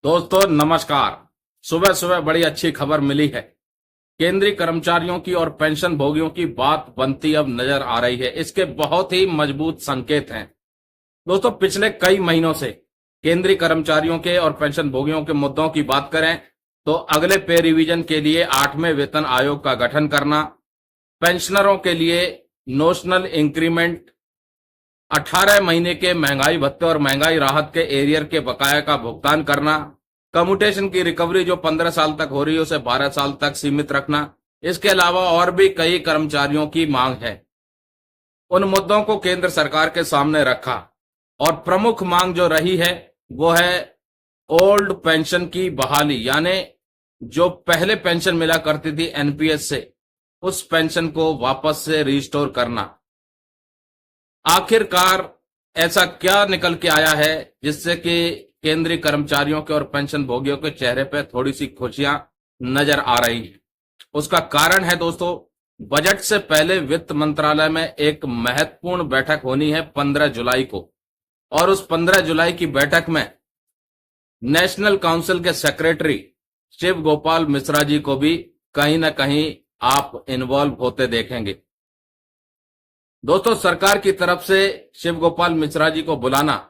दोस्तों नमस्कार। सुबह सुबह बड़ी अच्छी खबर मिली है। केंद्रीय कर्मचारियों की और पेंशन भोगियों की बात बनती अब नजर आ रही है। इसके बहुत ही मजबूत संकेत हैं। दोस्तों पिछले कई महीनों से केंद्रीय कर्मचारियों के और पेंशन भोगियों के मुद्दों की बात करें तो अगले पे रिवीजन के लिए 8वें वेतन आयोग का गठन करना, पेंशनरों के लिए नोशनल इंक्रीमेंट, 18 महीने के महंगाई भत्ते और महंगाई राहत के एरियर के बकाया का भुगतान करना, कम्यूटेशन की रिकवरी जो 15 साल तक हो रही है उसे 12 साल तक सीमित रखना। इसके अलावा और भी कई कर्मचारियों की मांग है। उन मुद्दों को केंद्र सरकार के सामने रखा और प्रमुख मांग जो रही है वो है ओल्ड पेंशन की बहाली, यानी जो पहले पेंशन मिला करती थी एनपीएस से, उस पेंशन को वापस से रिस्टोर करना। आखिरकार ऐसा क्या निकल के आया है जिससे कि केंद्रीय कर्मचारियों के और पेंशन भोगियों के चेहरे पर थोड़ी सी खुशियां नजर आ रही है? उसका कारण है दोस्तों, बजट से पहले वित्त मंत्रालय में एक महत्वपूर्ण बैठक होनी है 15 जुलाई को, और उस 15 जुलाई की बैठक में नेशनल काउंसिल के सेक्रेटरी शिव गोपाल मिश्रा जी को भी कहीं ना कहीं आप इन्वॉल्व होते देखेंगे। दोस्तों सरकार की तरफ से शिव गोपाल मिश्रा जी को बुलाना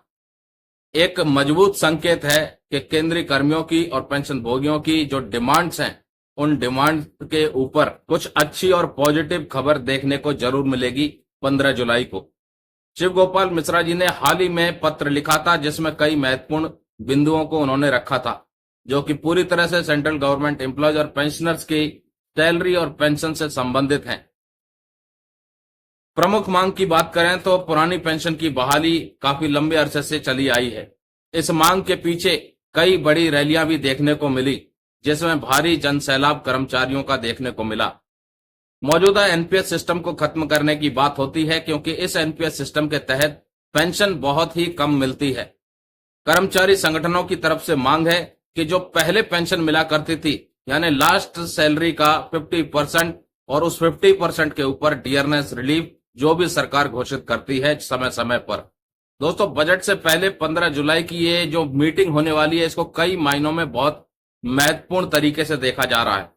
एक मजबूत संकेत है कि केंद्रीय कर्मियों की और पेंशन भोगियों की जो डिमांड्स हैं उन डिमांड के ऊपर कुछ अच्छी और पॉजिटिव खबर देखने को जरूर मिलेगी 15 जुलाई को। शिव गोपाल मिश्रा जी ने हाल ही में पत्र लिखा था जिसमें कई महत्वपूर्ण बिंदुओं को उन्होंने रखा था जो कि पूरी तरह से सेंट्रल गवर्नमेंट एम्प्लॉयज और पेंशनर्स की सैलरी और पेंशन से संबंधित हैं। प्रमुख मांग की बात करें तो पुरानी पेंशन की बहाली काफी लंबे अरसे से चली आई है। इस मांग के पीछे कई बड़ी रैलियां भी देखने को मिली जिसमें भारी जनसैलाब कर्मचारियों का देखने को मिला। मौजूदा एनपीएस सिस्टम को खत्म करने की बात होती है क्योंकि इस एनपीएस सिस्टम के तहत पेंशन बहुत ही कम मिलती है। कर्मचारी संगठनों की तरफ से मांग है कि जो पहले पेंशन मिला करती थी यानी लास्ट सैलरी का 50% और उस 50% के ऊपर डियरनेस रिलीफ जो भी सरकार घोषित करती है समय समय पर। दोस्तों बजट से पहले 15 जुलाई की ये जो मीटिंग होने वाली है इसको कई मायनों में बहुत महत्वपूर्ण तरीके से देखा जा रहा है,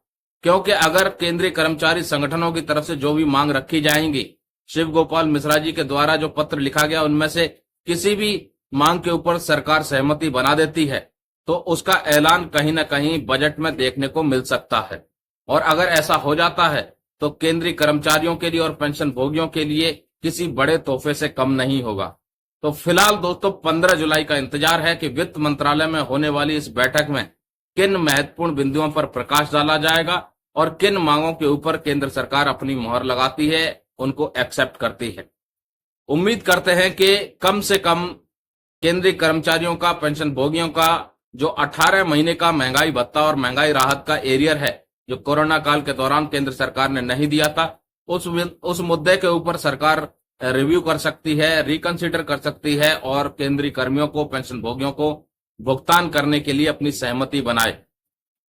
क्योंकि अगर केंद्रीय कर्मचारी संगठनों की तरफ से जो भी मांग रखी जाएंगी, शिव गोपाल मिश्रा जी के द्वारा जो पत्र लिखा गया उनमें से किसी भी मांग के ऊपर सरकार सहमति बना देती है तो उसका ऐलान कहीं ना कहीं बजट में देखने को मिल सकता है। और अगर ऐसा हो जाता है तो केंद्रीय कर्मचारियों के लिए और पेंशन भोगियों के लिए किसी बड़े तोहफे से कम नहीं होगा। तो फिलहाल दोस्तों 15 जुलाई का इंतजार है कि वित्त मंत्रालय में होने वाली इस बैठक में किन महत्वपूर्ण बिंदुओं पर प्रकाश डाला जाएगा और किन मांगों के ऊपर केंद्र सरकार अपनी मोहर लगाती है, उनको एक्सेप्ट करती है। उम्मीद करते हैं कि कम से कम केंद्रीय कर्मचारियों का, पेंशन भोगियों का जो 18 महीने का महंगाई भत्ता और महंगाई राहत का एरियर है जो कोरोना काल के दौरान केंद्र सरकार ने नहीं दिया था, उस मुद्दे के ऊपर सरकार रिव्यू कर सकती है, रिकंसिडर कर सकती है और केंद्रीय कर्मियों को, पेंशन भोगियों को भुगतान करने के लिए अपनी सहमति बनाए।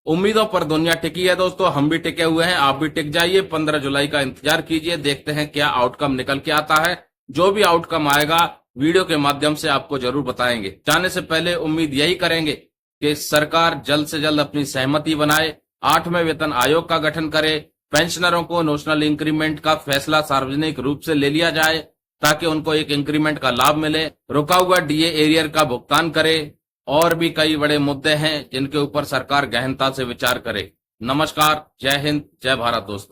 उम्मीदों पर दुनिया टिकी है दोस्तों, हम भी टिके हुए हैं, आप भी टिक जाइए। 15 जुलाई का इंतजार कीजिए, देखते हैं क्या आउटकम निकल के आता है। जो भी आउटकम आएगा वीडियो के माध्यम से आपको जरूर बताएंगे। जाने से पहले उम्मीद यही करेंगे कि सरकार जल्द से जल्द अपनी सहमति बनाए, 8वें वेतन आयोग का गठन करे, पेंशनरों को नोशनल इंक्रीमेंट का फैसला सार्वजनिक रूप से ले लिया जाए ताकि उनको एक इंक्रीमेंट का लाभ मिले, रुका हुआ डीए एरियर का भुगतान करे, और भी कई बड़े मुद्दे हैं जिनके ऊपर सरकार गहनता से विचार करे। नमस्कार, जय हिंद, जय भारत दोस्तों।